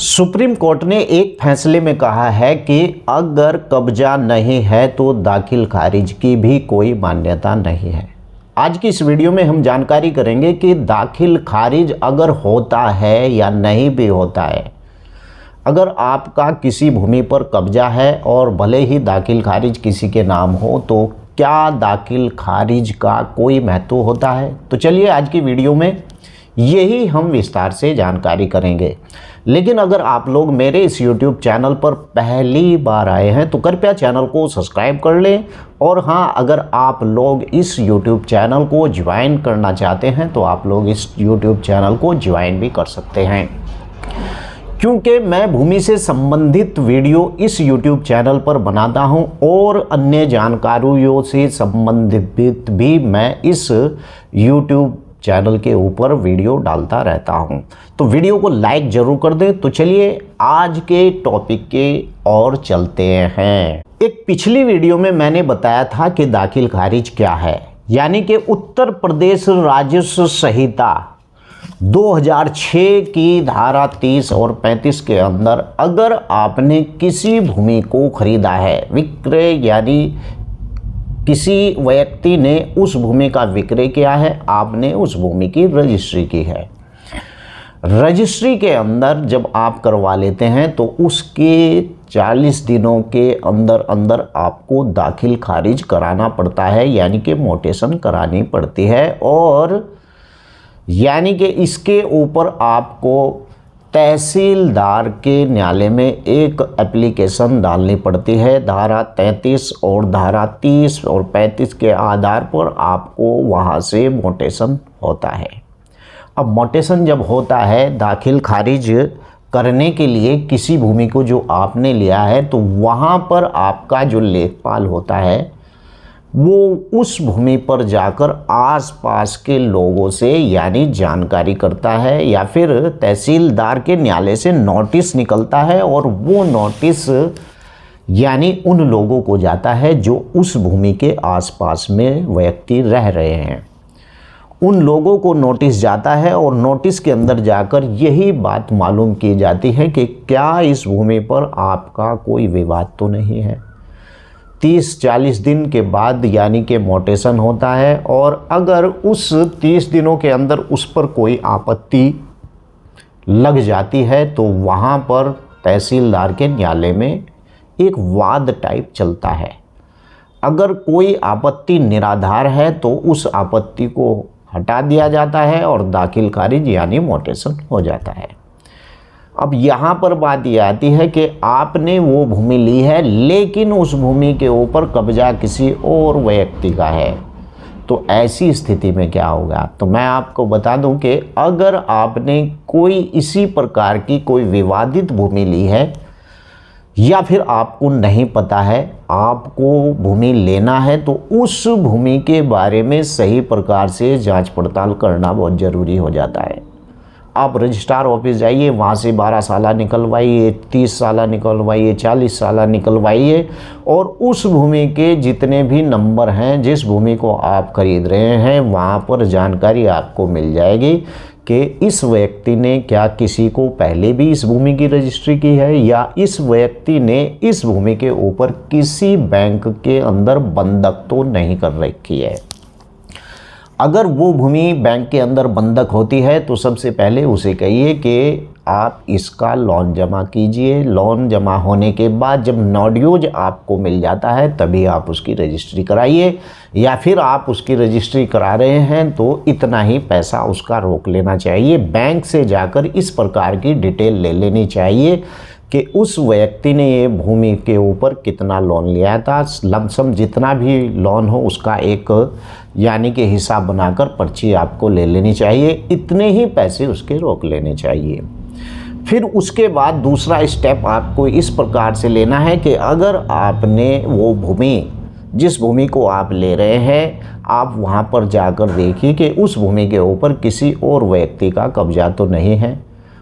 Supreme court ने एक फैसले में कहा है कि अगर कब्जा नहीं है तो दाखिल खारिज की भी कोई मान्यता नहीं है। आज की इस वीडियो में हम जानकारी करेंगे कि दाखिल खारिज अगर होता है या नहीं भी होता है। अगर आपका किसी भूमि पर कब्जा है और भले ही दाखिल खारिज किसी के नाम हो तो क्या दाखिल खारिज का कोई महत्व होता है? तो चलिए आज की वीडियो में यही हम विस्तार से जानकारी करेंगे। लेकिन अगर आप लोग मेरे इस YouTube चैनल पर पहली बार आए हैं तो कृपया चैनल को सब्सक्राइब कर लें। और हाँ, अगर आप लोग इस YouTube चैनल को ज्वाइन करना चाहते हैं तो आप लोग इस YouTube चैनल को ज्वाइन भी कर सकते हैं, क्योंकि मैं भूमि से संबंधित वीडियो इस YouTube चैनल पर बनाता हूं और अन्य जानकारियों से संबंधित भी मैं इस YouTube चैनल के ऊपर वीडियो डालता रहता हूं। तो वीडियो को लाइक जरूर कर दें। तो चलिए आज के टॉपिक के ओर चलते हैं। एक पिछली वीडियो में मैंने बताया था कि दाखिल खारिज क्या है, यानी कि उत्तर प्रदेश राजस्व संहिता 2006 की धारा 30 और 35 के अंदर अगर आपने किसी भूमि को खरीदा है, विक्रय यानी किसी व्यक्ति ने उस भूमि का विक्रय किया है, आपने उस भूमि की रजिस्ट्री की है। रजिस्ट्री के अंदर जब आप करवा लेते हैं तो उसके 40 दिनों के अंदर अंदर आपको दाखिल खारिज कराना पड़ता है, यानी कि मोटेशन करानी पड़ती है। और यानी कि इसके ऊपर आपको तहसीलदार के न्यायालय में एक एप्लीकेशन डालनी पड़ती है। धारा 33 और धारा 30 और 35 के आधार पर आपको वहाँ से मोटेशन होता है। अब मोटेशन जब होता है दाखिल खारिज करने के लिए किसी भूमि को जो आपने लिया है, तो वहाँ पर आपका जो लेखपाल होता है वो उस भूमि पर जाकर आसपास के लोगों से यानी जानकारी करता है, या फिर तहसीलदार के न्यायालय से नोटिस निकलता है और वो नोटिस यानी उन लोगों को जाता है जो उस भूमि के आसपास में व्यक्ति रह रहे हैं। उन लोगों को नोटिस जाता है और नोटिस के अंदर जाकर यही बात मालूम की जाती है कि क्या इस भूमि पर आपका कोई विवाद तो नहीं है। 30-40 दिन के बाद यानी कि मोटेशन होता है, और अगर उस 30 दिनों के अंदर उस पर कोई आपत्ति लग जाती है तो वहाँ पर तहसीलदार के न्यायालय में एक वाद टाइप चलता है। अगर कोई आपत्ति निराधार है तो उस आपत्ति को हटा दिया जाता है और दाखिल खारिज यानी मोटेशन हो जाता है। अब यहाँ पर बात यह आती है कि आपने वो भूमि ली है लेकिन उस भूमि के ऊपर कब्जा किसी और व्यक्ति का है, तो ऐसी स्थिति में क्या होगा? तो मैं आपको बता दूं कि अगर आपने कोई इसी प्रकार की कोई विवादित भूमि ली है, या फिर आपको नहीं पता है आपको भूमि लेना है, तो उस भूमि के बारे में सही प्रकार से जांच पड़ताल करना बहुत ज़रूरी हो जाता है। आप रजिस्ट्रार ऑफिस जाइए, वहाँ से 12 साला निकलवाइए, 30 साला निकलवाइए, 40 साला निकलवाइए, और उस भूमि के जितने भी नंबर हैं जिस भूमि को आप खरीद रहे हैं वहाँ पर जानकारी आपको मिल जाएगी कि इस व्यक्ति ने क्या किसी को पहले भी इस भूमि की रजिस्ट्री की है, या इस व्यक्ति ने इस भूमि के ऊपर किसी बैंक के अंदर बंधक तो नहीं कर रखी है। अगर वो भूमि बैंक के अंदर बंधक होती है तो सबसे पहले उसे कहिए कि आप इसका लोन जमा कीजिए। लोन जमा होने के बाद जब नोड्यूज आपको मिल जाता है तभी आप उसकी रजिस्ट्री कराइए, या फिर आप उसकी रजिस्ट्री करा रहे हैं तो इतना ही पैसा उसका रोक लेना चाहिए। बैंक से जाकर इस प्रकार की डिटेल ले लेनी चाहिए कि उस व्यक्ति ने ये भूमि के ऊपर कितना लोन लिया था। लमसम जितना भी लोन हो उसका एक यानी कि हिसाब बनाकर पर्ची आपको ले लेनी चाहिए। इतने ही पैसे उसके रोक लेने चाहिए। फिर उसके बाद दूसरा स्टेप आपको इस प्रकार से लेना है कि अगर आपने वो भूमि जिस भूमि को आप ले रहे हैं, आप वहाँ पर जाकर देखिए कि उस भूमि के ऊपर किसी और व्यक्ति का कब्जा तो नहीं है।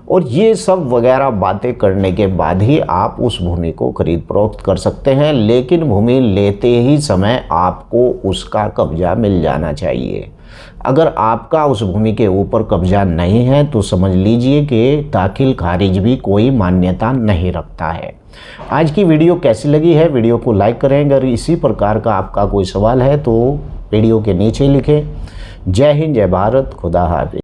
और ये सब वगैरह बातें करने के बाद ही आप उस भूमि को खरीद फरोख्त कर सकते हैं। लेकिन भूमि लेते ही समय आपको उसका कब्जा मिल जाना चाहिए। अगर आपका उस भूमि के ऊपर कब्जा नहीं है तो समझ लीजिए कि दाखिल खारिज भी कोई मान्यता नहीं रखता है। आज की वीडियो कैसी लगी है, वीडियो को लाइक करें। अगर इसी प्रकार का आपका कोई सवाल है तो वीडियो के नीचे लिखें। जय हिंद, जय भारत, खुदा हाफिज़।